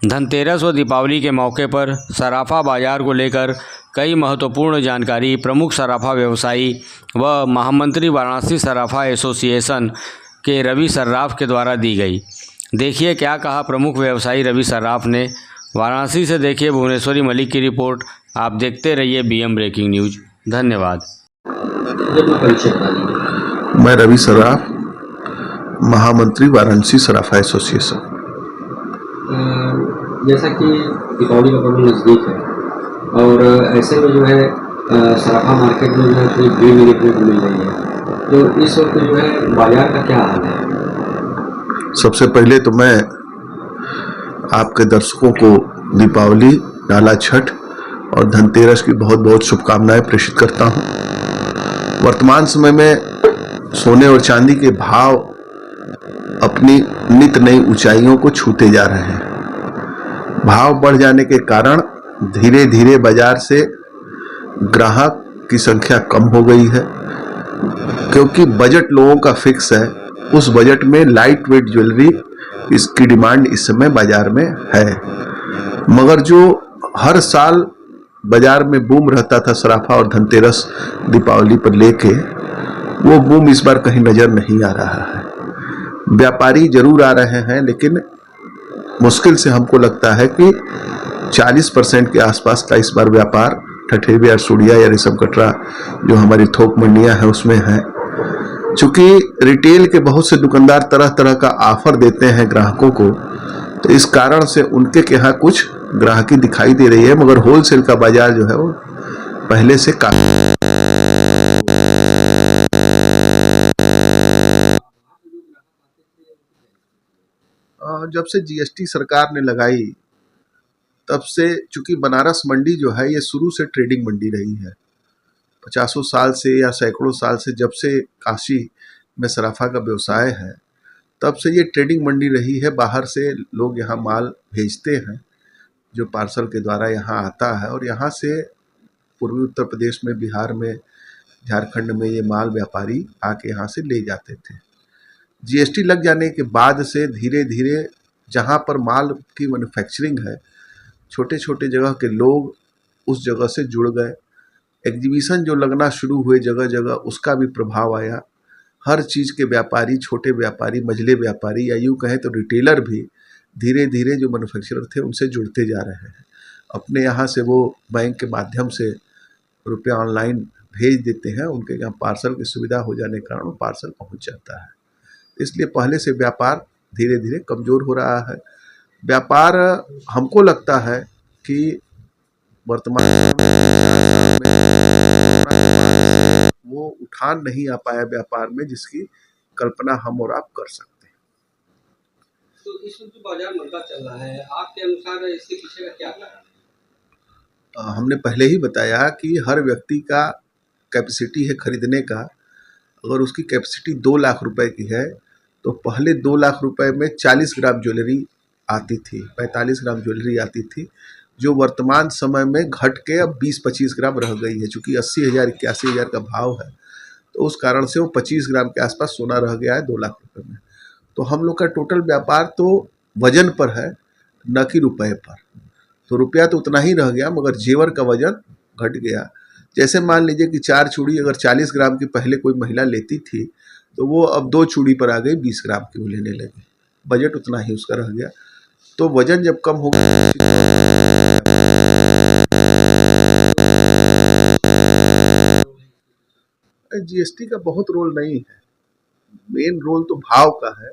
धनतेरस व दीपावली के मौके पर सराफा बाजार को लेकर कई महत्वपूर्ण जानकारी प्रमुख सराफा व्यवसायी व महामंत्री वाराणसी सराफा एसोसिएशन के रवि सर्राफ के द्वारा दी गई। देखिए क्या कहा प्रमुख व्यवसायी रवि सर्राफ ने। वाराणसी से देखिए भुवनेश्वरी मलिक की रिपोर्ट। आप देखते रहिए बीएम ब्रेकिंग न्यूज। धन्यवाद। मैं रवि सर्राफ, महामंत्री वाराणसी सराफा एसोसिएशन। जैसा कि दीपावली का पर्व नज़दीक है और ऐसे में जो है सराफा मार्केट में जो है थोड़ी भीड़ भी देखने को मिल रही है, तो इस वक्त जो है बाजार का क्या हाल है? सबसे पहले तो मैं आपके दर्शकों को दीपावली, डाला छठ और धनतेरस की बहुत बहुत शुभकामनाएं प्रेषित करता हूं। वर्तमान समय में सोने और चांदी के भाव अपनी नित नई ऊंचाइयों को छूते जा रहे हैं। भाव बढ़ जाने के कारण धीरे धीरे बाजार से ग्राहक की संख्या कम हो गई है, क्योंकि बजट लोगों का फिक्स है। उस बजट में लाइट वेट ज्वेलरी इसकी डिमांड इस समय बाजार में है। मगर जो हर साल बाजार में बूम रहता था सराफा और धनतेरस दीपावली पर लेके, वो बूम इस बार कहीं नजर नहीं आ रहा है। व्यापारी जरूर आ रहे हैं, लेकिन मुश्किल से हमको लगता है कि 40% के आसपास का इस बार व्यापार ठठेरिया, सूड़िया या रेशम कटरा जो हमारी थोक मंडियां हैं उसमें है। चूंकि रिटेल के बहुत से दुकानदार तरह तरह का ऑफर देते हैं ग्राहकों को, तो इस कारण से उनके यहाँ कुछ ग्राहकी दिखाई दे रही है। मगर होलसेल का बाजार जो है वो पहले से काफी जब से जीएसटी सरकार ने लगाई तब से, चूंकि बनारस मंडी जो है ये शुरू से ट्रेडिंग मंडी रही है। 50 साल से या सैकड़ों साल से, जब से काशी में सराफा का व्यवसाय है तब से ये ट्रेडिंग मंडी रही है। बाहर से लोग यहाँ माल भेजते हैं जो पार्सल के द्वारा यहाँ आता है, और यहाँ से पूर्वी उत्तर प्रदेश में, बिहार में, झारखंड में ये माल व्यापारी आके यहाँ से ले जाते थे। जीएसटी लग जाने के बाद से धीरे धीरे जहाँ पर माल की मैन्युफैक्चरिंग है, छोटे छोटे जगह के लोग उस जगह से जुड़ गए। एग्जीबिशन जो लगना शुरू हुए जगह जगह, उसका भी प्रभाव आया। हर चीज़ के व्यापारी, छोटे व्यापारी, मझले व्यापारी या यूँ कहें तो रिटेलर भी धीरे धीरे जो मैन्युफैक्चरर थे उनसे जुड़ते जा रहे हैं। अपने यहाँ से वो बैंक के माध्यम से रुपया ऑनलाइन भेज देते हैं, उनके यहाँ पार्सल की सुविधा हो जाने के कारण वो पार्सल पहुँच जाता है। इसलिए पहले से व्यापार धीरे धीरे कमज़ोर हो रहा है। व्यापार हमको लगता है कि वर्तमान में वो उठान नहीं आ पाया व्यापार में, जिसकी कल्पना हम और आप कर सकते हैं। तो इस वक्त बाजार मंदा चल रहा है, आपके अनुसार इसके पीछे का क्या कारण है? हमने पहले ही बताया कि हर व्यक्ति का कैपेसिटी है खरीदने का। अगर उसकी कैपेसिटी 2 लाख रुपए की है तो पहले 2 लाख रुपए में 40 ग्राम ज्वेलरी आती थी, 45 ग्राम ज्वेलरी आती थी, जो वर्तमान समय में घट के अब 20-25 ग्राम रह गई है। चूँकि 80,000 81,000 का भाव है, तो उस कारण से वो 25 ग्राम के आसपास सोना रह गया है 2 लाख रुपए में। तो हम लोग का टोटल व्यापार तो वजन पर है, न कि रुपए पर। तो रुपया तो उतना ही रह गया, मगर जेवर का वजन घट गया। जैसे मान लीजिए कि 4 चूड़ी अगर 40 ग्राम की पहले कोई महिला लेती थी, तो वो अब 2 चूड़ी पर आ गई 20 ग्राम की वो लेने लगी। बजट उतना ही उसका रह गया। तो वजन जब कम हो गया, जीएसटी का बहुत रोल नहीं है। मेन रोल तो भाव का है।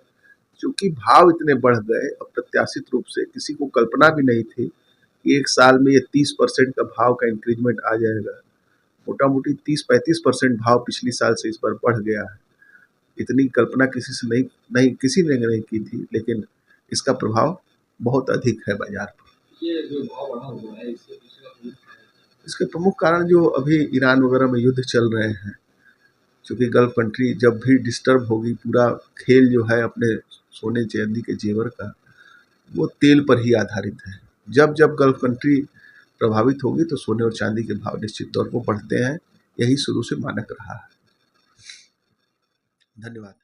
क्योंकि भाव इतने बढ़ गए, अप्रत्याशित रूप से किसी को कल्पना भी नहीं थी कि एक साल में ये 30% का भाव का इंक्रीजमेंट आ जाएगा। मोटा मोटी 30-35% भाव पिछली साल से इस बार बढ़ गया है। इतनी कल्पना किसी से किसी ने नहीं की थी, लेकिन इसका प्रभाव बहुत अधिक है बाजार पर। ये जो भाव बढ़ा हुआ है, इसके प्रमुख कारण जो अभी ईरान वगैरह में युद्ध चल रहे हैं, क्योंकि गल्फ कंट्री जब भी डिस्टर्ब होगी, पूरा खेल जो है अपने सोने चांदी के जेवर का, वो तेल पर ही आधारित है। जब जब गल्फ कंट्री प्रभावित होगी तो सोने और चांदी के भाव निश्चित तौर पर बढ़ते हैं। यही शुरू से मानक रहा है। धन्यवाद।